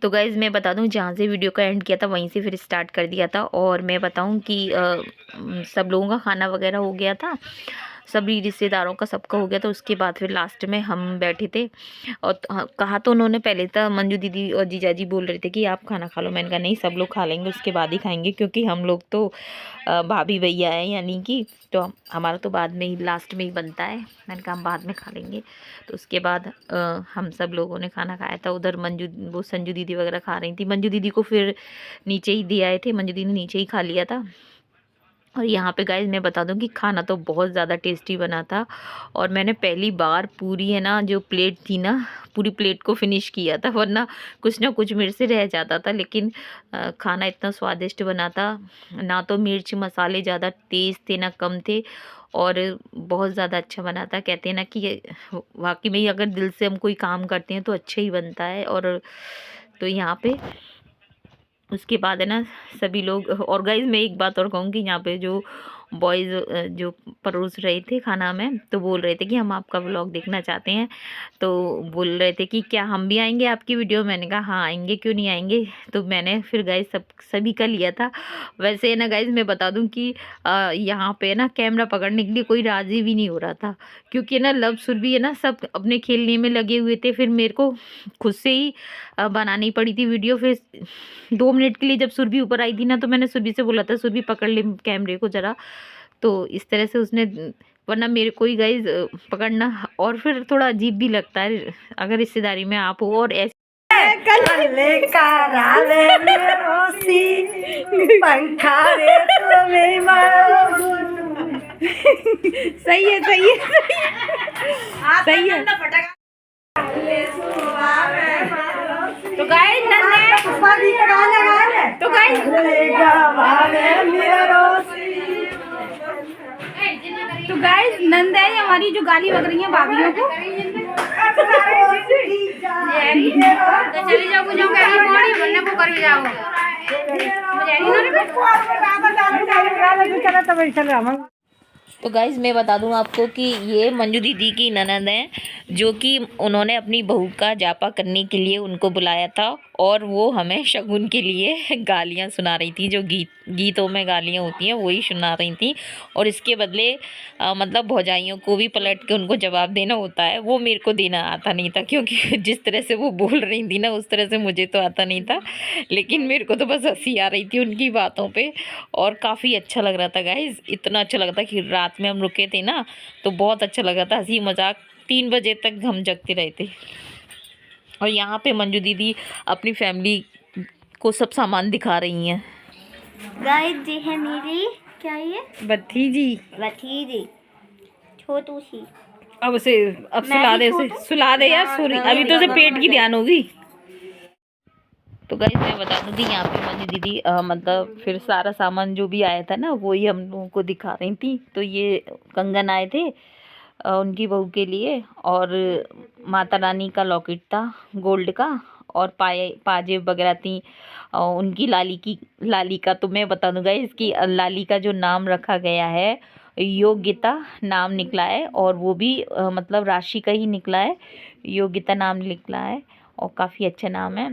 तो गाइज़ मैं बता दूं, जहाँ से वीडियो का एंड किया था वहीं से फिर स्टार्ट कर दिया था। और मैं बताऊं कि सब लोगों का खाना वगैरह हो गया था, सभी रिश्तेदारों का सबका हो गया। तो उसके बाद फिर लास्ट में हम बैठे थे और कहा तो उन्होंने पहले था, मंजू दीदी और जीजाजी बोल रहे थे कि आप खाना खा लो। मैंने कहा नहीं, सब लोग खा लेंगे उसके बाद ही खाएंगे, क्योंकि हम लोग तो भाभी भैया हैं यानी कि, तो हमारा तो बाद में ही लास्ट में ही बनता है। मैंने कहा हम बाद में खा लेंगे। तो उसके बाद हम सब लोगों ने खाना खाया था। उधर वो संजू दीदी वगैरह खा रही थी। मंजू दीदी को फिर नीचे ही दे आए थे, मंजू दीदी ने नीचे ही खा लिया था। और यहाँ पे गाइस मैं बता दूं कि खाना तो बहुत ज़्यादा टेस्टी बना था। और मैंने पहली बार पूरी है ना, जो प्लेट थी ना, पूरी प्लेट को फिनिश किया था, वरना कुछ ना कुछ मेरे से रह जाता था। लेकिन खाना इतना स्वादिष्ट बना था, ना तो मिर्च मसाले ज़्यादा तेज़ थे ना कम थे, और बहुत ज़्यादा अच्छा बना था। कहते हैं ना कि वाकई में ही अगर दिल से हम कोई काम करते हैं तो अच्छा ही बनता है। और तो यहाँ पे उसके बाद है ना सभी लोग, और गाइज मैं एक बात और कहूँगी, यहाँ पे जो बॉयज़ जो परोस रहे थे खाना में, तो बोल रहे थे कि हम आपका व्लॉग देखना चाहते हैं। तो बोल रहे थे कि क्या हम भी आएंगे आपकी वीडियो। मैंने कहा हाँ आएंगे, क्यों नहीं आएंगे। तो मैंने फिर गाइज सभी का लिया था। वैसे है ना गाइज मैं बता दूं कि यहाँ पे ना कैमरा पकड़ने के लिए कोई राज़ी भी नहीं हो रहा था, क्योंकि ना लव सुरभि है ना सब अपने खेलने में लगे हुए थे। फिर मेरे को खुद से ही बनानी पड़ी थी वीडियो। फिर 2 मिनट के लिए जब सुरभि ऊपर आई थी ना, तो मैंने सुरभि से बोला था सुरभि पकड़ ले कैमरे को ज़रा। तो इस तरह से उसने, वरना मेरे को ही गाइज पकड़ना और फिर थोड़ा अजीब भी लगता है अगर रिश्तेदारी में आप हो और ऐसे। सही है सही है सही है। तो गाइस नंद है हमारी जो गाली बक रही है भाभीयों को। चले जाओ वो कर जाओ। तो गाइज़ मैं बता दूं आपको कि ये मंजू दीदी की ननद हैं, जो कि उन्होंने अपनी बहू का जापा करने के लिए उनको बुलाया था। और वो हमें शगुन के लिए गालियां सुना रही थी, जो गीतों में गालियां होती हैं वही सुना रही थी। और इसके बदले मतलब भौजाइयों को भी पलट के उनको जवाब देना होता है। वो मेरे को देना आता नहीं था, क्योंकि जिस तरह से वो बोल रही थी ना, उस तरह से मुझे तो आता नहीं था। लेकिन मेरे को तो बस हंसी आ रही थी उनकी बातों पे, और काफ़ी अच्छा लग रहा था गाइज़। इतना अच्छा लग रहा था कि रात में हम रुके थे ना, तो बहुत अच्छा लग रहा था। हंसी मजाक 3 बजे तक हम जगते रहे थे। और यहाँ पे मंजू दीदी अपनी फैमिली को सब सामान दिखा रही हैं। गाइस ये है मेरी, क्या ये, भतीजी छोटू सी। अब सुला दे यार, सॉरी अभी तो उसे पेट की ध्यान होगी। तो गाइस मैं बता दूं कि यहाँ पे मंजू दीदी मतलब फिर सारा सामान जो भी आया था ना, वही हम लोगों को दिखा रही थी। तो ये कंगन आए थे उनकी बहू के लिए, और माता रानी का लॉकेट था गोल्ड का, और पाजेब वगैरह थी उनकी लाली का। तो मैं बता दूंगा इसकी लाली का जो नाम रखा गया है, योग्यता नाम निकला है। और वो भी मतलब राशि का ही निकला है, योग्यता नाम निकला है, और काफ़ी अच्छा नाम है।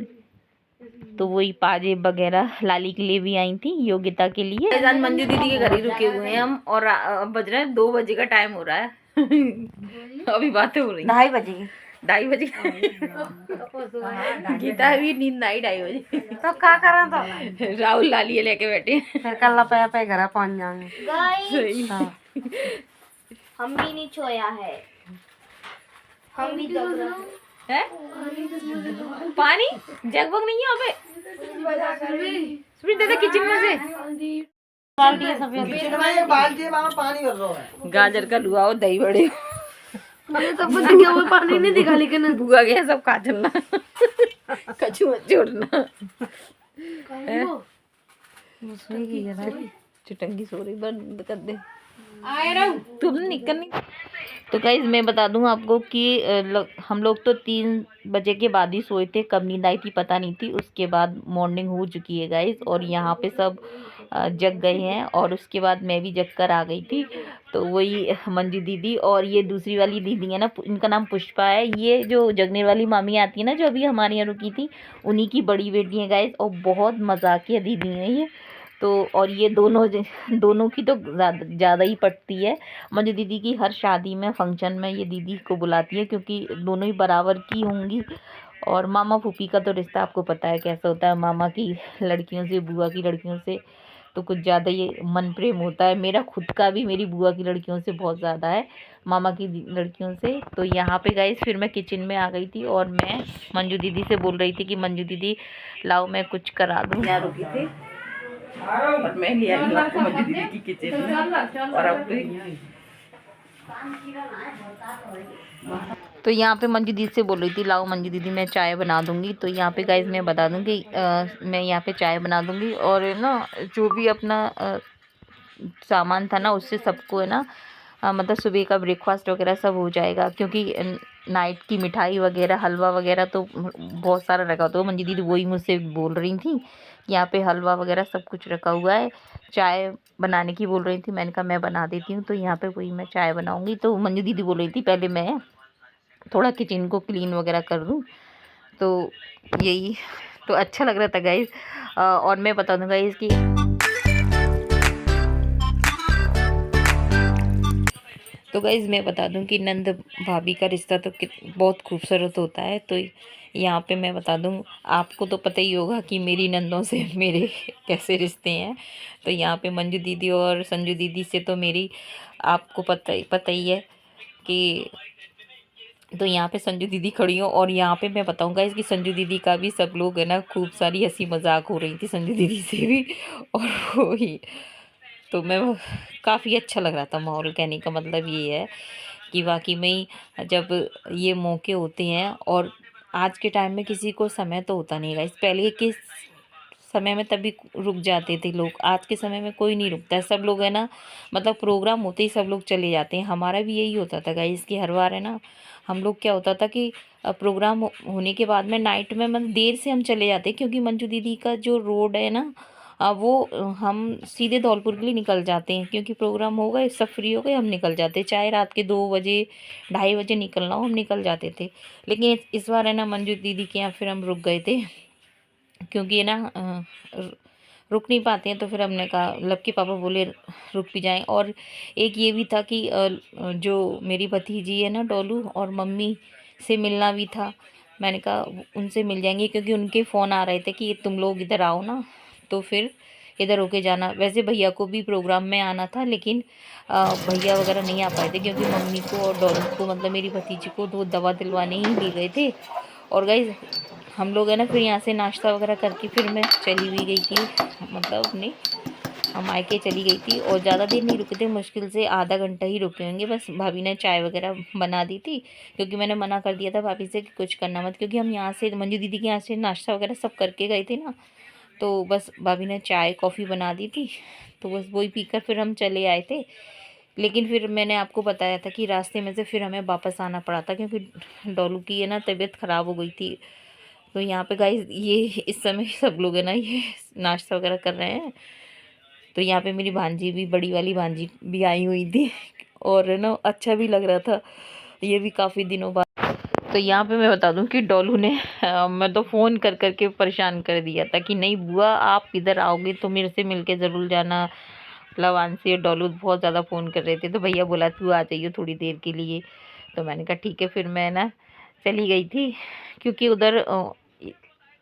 तो वही पाजेब वगैरह लाली के लिए भी आई थी, योग्यता के लिए। मंजू दीदी के घर ही रुके हुए हैं हम, और बज रहे हैं 2 बजे का टाइम हो रहा है। अभी बातें हो रही 2:30 बजे गीता भी नींद आई 2:30 बजे। तो क्या कर रहा था? राहुल लालिए लेके बैठे फिर कल पे घर पहुंच जाएंगे। हम भी नहीं सोया है, हम भी जग रहे हैं। पानी जगबग नहीं है यहाँ पे, किचन में से गाजर का लुआ हो, दही बड़े सब कुछ दिखा, वो पानी नहीं दिखा, लेकिन भूगा गया सब। खा चलना कछु मत छोड़ना। चुटंगी सो रही, बंद कर दे। तुम निकल नहीं। तो गाइज मैं बता दूं आपको कि हम लोग तो 3 बजे के बाद ही सोए थे, कब नींद आई थी पता नहीं थी। उसके बाद मॉर्निंग हो चुकी है गाइज, और यहाँ पे सब जग गए हैं, और उसके बाद मैं भी जग कर आ गई थी। तो वही मंजू दीदी और ये दूसरी वाली दीदी है ना, इनका नाम पुष्पा है। ये जो जगने वाली मामी आती है ना, जो अभी हमारे यहाँ रुकी थी, उन्हीं की बड़ी बेटी है गाइज, और बहुत मजाकिया दीदी है ये तो। और ये दोनों की तो ज़्यादा ही पटती है। मंजू दीदी की हर शादी में, फंक्शन में ये दीदी को बुलाती है, क्योंकि दोनों ही बराबर की होंगी। और मामा फूफी का तो रिश्ता आपको पता है कैसा होता है, मामा की लड़कियों से, बुआ की लड़कियों से तो कुछ ज़्यादा ही मन प्रेम होता है। मेरा खुद का भी मेरी बुआ की लड़कियों से बहुत ज़्यादा है, मामा की लड़कियों से। तो यहाँ पे गाइस फिर मैं किचन में आ गई थी, और मैं मंजू दीदी से बोल रही थी कि मंजू दीदी लाओ मैं कुछ करा दूँ। यहाँ रुकी थी और मैं ले आई हूँ आपको मंजू दीदी की किचन में। और अब तो यहाँ पे मंजू दीदी से बोल रही थी लाओ मंजू दीदी मैं चाय बना दूंगी। तो यहाँ पे गाइज मैं बता दूंगी मैं यहाँ पे चाय बना दूंगी, और ना जो भी अपना सामान था ना उससे सबको है ना मतलब सुबह का ब्रेकफास्ट वगैरह सब हो जाएगा, क्योंकि नाइट की मिठाई वगैरह हलवा वगैरह तो बहुत सारा रखा होता है। मंजू दीदी वही मुझसे बोल रही थी कि यहाँ पे हलवा वगैरह सब कुछ रखा हुआ है, चाय बनाने की बोल रही थी। मैंने कहा मैं बना देती हूँ। तो यहाँ पे वही मैं चाय बनाऊँगी। तो मंजू दीदी बोल रही थी पहले मैं थोड़ा किचन को क्लीन वगैरह कर दूँ, तो यही तो अच्छा लग रहा था गाइज। और मैं बता दूँ गाइज कि तो गाइज़ मैं बता दूं कि नंद भाभी का रिश्ता तो बहुत खूबसूरत होता है। तो यहाँ पे मैं बता दूं, आपको तो पता ही होगा कि मेरी नंदों से मेरे कैसे रिश्ते हैं। तो यहाँ पे मंजू दीदी और संजू दीदी से तो मेरी आपको पता ही है कि तो यहाँ पे संजू दीदी खड़ी हो। और यहाँ पे मैं बताऊंगा इसकी संजू दीदी का भी सब लोग है ना खूब सारी हंसी मजाक हो रही थी संजू दीदी से भी। और वही तो मैं काफ़ी अच्छा लग रहा था माहौल। कहने का मतलब ये है कि वाकई में ही जब ये मौके होते हैं, और आज के टाइम में किसी को समय तो होता नहीं गाइस। पहले के समय में तभी रुक जाते थे लोग, आज के समय में कोई नहीं रुकता है। सब लोग है ना मतलब प्रोग्राम होते ही सब लोग चले जाते हैं। हमारा भी यही होता था गाइस कि हर बार है ना हम लोग क्या होता था कि प्रोग्राम होने के बाद में नाइट में मतलब देर से हम चले जाते, क्योंकि मंजू दीदी का जो रोड है ना वो हम सीधे धौलपुर के लिए निकल जाते हैं, क्योंकि प्रोग्राम हो गए सब फ्री हो गए हम निकल जाते, चाहे रात के 2 बजे 2:30 बजे निकलना हो हम निकल जाते थे। लेकिन इस बार है ना मंजू दीदी के यहाँ फिर हम रुक गए थे, क्योंकि है ना रुक नहीं पाते हैं। तो फिर हमने कहा लब के पापा बोले रुक भी जाएं। और एक ये भी था कि जो मेरी भतीजी है ना डोलू और मम्मी से मिलना भी था। मैंने कहा उनसे मिल जाएंगे, क्योंकि उनके फ़ोन आ रहे थे कि तुम लोग इधर आओ ना, तो फिर इधर होके जाना। वैसे भैया को भी प्रोग्राम में आना था, लेकिन भैया वगैरह नहीं आ पाए थे, क्योंकि मम्मी को और डोलू को मतलब मेरी भतीजी को तो दवा दिलवाने ही ले गए थे। और गाइज हम लोग है ना फिर यहाँ से नाश्ता वगैरह करके फिर मैं चली भी गई थी, मतलब अपने हम मायके चली गई थी। और ज़्यादा देर नहीं रुके थे, मुश्किल से आधा घंटा ही रुके होंगे। बस भाभी ने चाय वगैरह बना दी थी, क्योंकि मैंने मना कर दिया था भाभी से कि कुछ करना मत, क्योंकि हम यहाँ से मंजू दीदी के यहाँ से नाश्ता वगैरह सब करके गए थे ना। तो बस भाभी ने चाय कॉफ़ी बना दी थी, तो बस वही पीकर फिर हम चले आए थे। लेकिन फिर मैंने आपको बताया था कि रास्ते में से फिर हमें वापस आना पड़ा था, क्योंकि डोलू की है ना तबीयत ख़राब हो गई थी। तो यहाँ पे गाइस ये इस समय सब लोग है ना ये नाश्ता वगैरह कर रहे हैं। तो यहाँ पे मेरी भांजी भी, बड़ी वाली भांजी भी आई हुई थी, और है ना अच्छा भी लग रहा था ये भी काफ़ी दिनों बाद। तो यहाँ पे मैं बता दूं कि डोलू ने मैं तो फ़ोन कर कर के परेशान कर दिया था कि नहीं बुआ आप इधर आओगे तो मेरे से मिल के ज़रूर जाना। लवानसी और डोलू बहुत ज़्यादा फ़ोन कर रहे थे, तो भैया बोला तू आ जाइए थोड़ी देर के लिए। तो मैंने कहा ठीक है। फिर मैं ना चली गई थी, क्योंकि उधर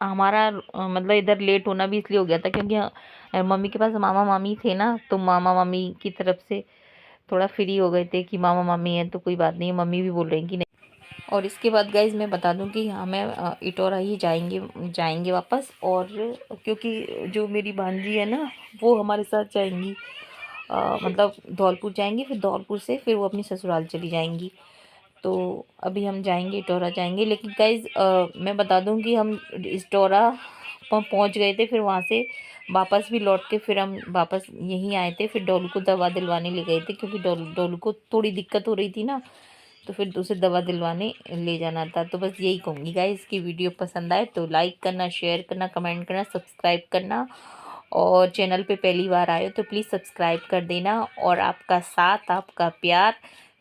हमारा मतलब इधर लेट होना भी इसलिए हो गया था, क्योंकि मम्मी के पास मामा मामी थे ना, तो मामा मामी की तरफ से थोड़ा फ्री हो गए थे कि मामा मामी हैं तो कोई बात नहीं, मम्मी भी बोल रही कि नहीं। और इसके बाद गाइज मैं बता दूं कि हमें इटौरा ही जाएंगे वापस। और क्योंकि जो मेरी भांजी है ना वो हमारे साथ जाएंगी, मतलब धौलपुर जाएंगी, फिर धौलपुर से फिर वो अपनी ससुराल चली जाएंगी। तो अभी हम जाएंगे इटौरा जाएंगे। लेकिन गाइज मैं बता दूं कि हम इटौरा पहुंच गए थे। फिर वहाँ से वापस भी लौट के फिर हम वापस यहीं आए थे। फिर डोलू को दवा दिलवाने ले गए थे, क्योंकि डोलू को थोड़ी दिक्कत हो रही थी ना, तो फिर उसे दवा दिलवाने ले जाना था। तो बस यही कहूँगी गाइस, की वीडियो पसंद आए तो लाइक करना, शेयर करना, कमेंट करना, सब्सक्राइब करना, और चैनल पे पहली बार आए हो तो प्लीज़ सब्सक्राइब कर देना। और आपका साथ, आपका प्यार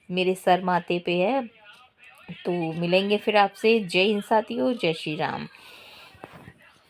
मेरे सर माथे पे है। तो मिलेंगे फिर आपसे। जय हिंद साथियों, जय श्री राम।